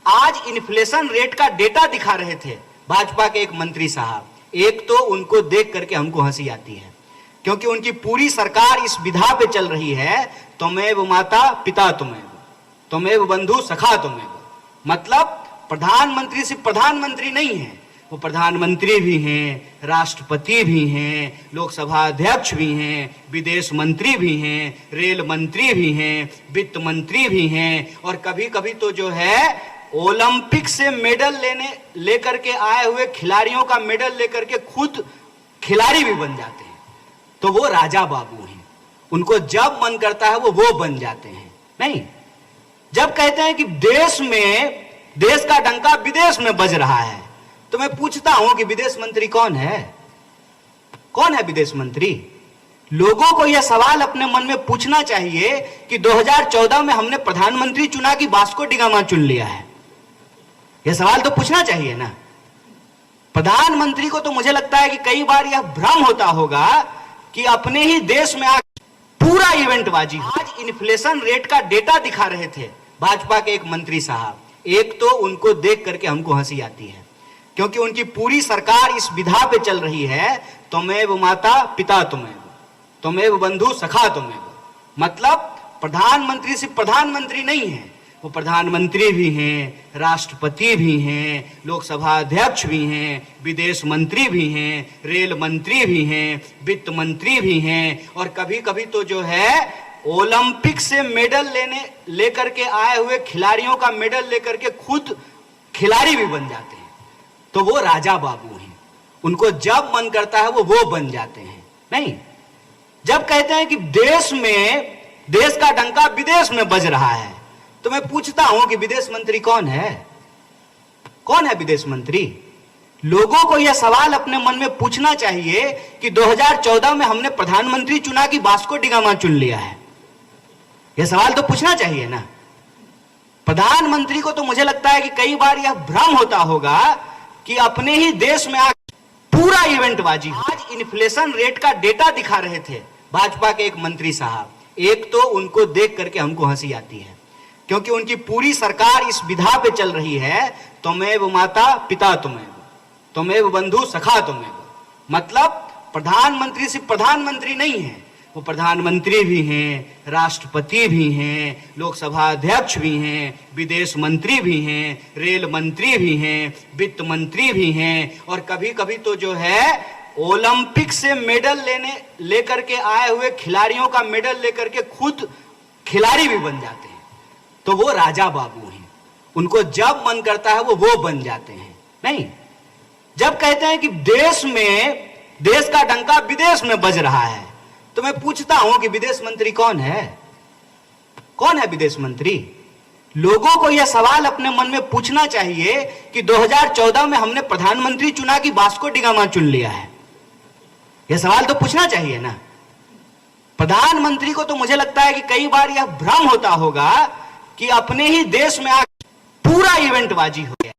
आज inflation rate का data दिखा रहे थे भाजपा के एक मंत्री साहब। एक तो उनको देख करके हमको हंसी आती है, क्योंकि उनकी पूरी सरकार इस विधा पे चल रही है, त्वमेव माता पिता त्वमेव बंधु सखा त्वमेव। मतलब प्रधानमंत्री सिर्फ प्रधानमंत्री नहीं है, वो प्रधानमंत्री भी हैं, राष्ट्रपति भी हैं, लोकसभा अध्यक्ष भी हैं, विदेश मंत्री भी हैं, रेल मंत्री भी हैं, वित्त मंत्री भी हैं, और कभी कभी तो जो है ओलंपिक से मेडल लेकर के आए हुए खिलाड़ियों का मेडल लेकर के खुद खिलाड़ी भी बन जाते हैं। तो वो राजा बाबू हैं, उनको जब मन करता है वो बन जाते हैं। नहीं, जब कहते हैं कि देश का डंका विदेश में बज रहा है, तो मैं पूछता हूं कि विदेश मंत्री कौन है? कौन है विदेश मंत्री? लोगों को यह सवाल अपने मन में पूछना चाहिए कि 2014 में हमने प्रधानमंत्री चुना कि वास्को डी गामा चुन लिया है? यह सवाल तो पूछना चाहिए ना। प्रधानमंत्री को तो मुझे लगता है कि कई बार यह भ्रम होता होगा कि अपने ही देश में पूरा इवेंटबाजी। आज इन्फ्लेशन रेट का डेटा दिखा रहे थे भाजपा के एक मंत्री साहब। एक तो उनको देख करके हमको हंसी आती है, क्योंकि उनकी पूरी सरकार इस विधा पे चल रही है, त्वमेव माता पिता त्वमेव बंधु सखा त्वमेव। मतलब प्रधानमंत्री सिर्फ प्रधानमंत्री नहीं है, वो प्रधानमंत्री भी हैं, राष्ट्रपति भी हैं, लोकसभा अध्यक्ष भी हैं, विदेश मंत्री भी हैं, रेल मंत्री भी हैं, वित्त मंत्री भी हैं, और कभी कभी तो जो है ओलंपिक से मेडल लेकर के आए हुए खिलाड़ियों का मेडल लेकर के खुद खिलाड़ी भी बन जाते हैं। तो वो राजा बाबू हैं, उनको जब मन करता है वो बन जाते हैं। नहीं, जब कहते हैं कि देश का डंका विदेश में बज रहा है, तो मैं पूछता हूं कि विदेश मंत्री कौन है? कौन है विदेश मंत्री? लोगों को यह सवाल अपने मन में पूछना चाहिए कि 2014 में हमने प्रधानमंत्री चुना कि वास्को डी गामा चुन लिया है? यह सवाल तो पूछना चाहिए ना। प्रधानमंत्री को तो मुझे लगता है कि कई बार यह भ्रम होता होगा कि अपने ही देश में पूरा इवेंटबाजी। आज इन्फ्लेशन रेट का डेटा दिखा रहे थे भाजपा के एक मंत्री साहब। एक तो उनको देख करके हमको हंसी आती है, क्योंकि उनकी पूरी सरकार इस विधा पे चल रही है, त्वमेव माता पिता त्वमेव बंधु सखा त्वमेव। मतलब प्रधानमंत्री सिर्फ प्रधानमंत्री नहीं है, वो प्रधानमंत्री भी हैं, राष्ट्रपति भी हैं, लोकसभा अध्यक्ष भी हैं, विदेश मंत्री भी हैं, रेल मंत्री भी हैं, वित्त मंत्री भी हैं, और कभी कभी तो जो है ओलंपिक से मेडल लेकर के आए हुए खिलाड़ियों का मेडल लेकर के खुद खिलाड़ी भी बन जाते हैं। तो वो राजा बाबू हैं, उनको जब मन करता है वो बन जाते हैं। नहीं, जब कहते हैं कि देश का डंका विदेश में बज रहा है, तो मैं पूछता हूं कि विदेश मंत्री कौन है? कौन है विदेश मंत्री? लोगों को यह सवाल अपने मन में पूछना चाहिए कि 2014 में हमने प्रधानमंत्री चुना कि वास्को डी गामा चुन लिया है? यह सवाल तो पूछना चाहिए ना। प्रधानमंत्री को तो मुझे लगता है कि कई बार यह भ्रम होता होगा कि अपने ही देश में पूरा इवेंटबाजी हो गया।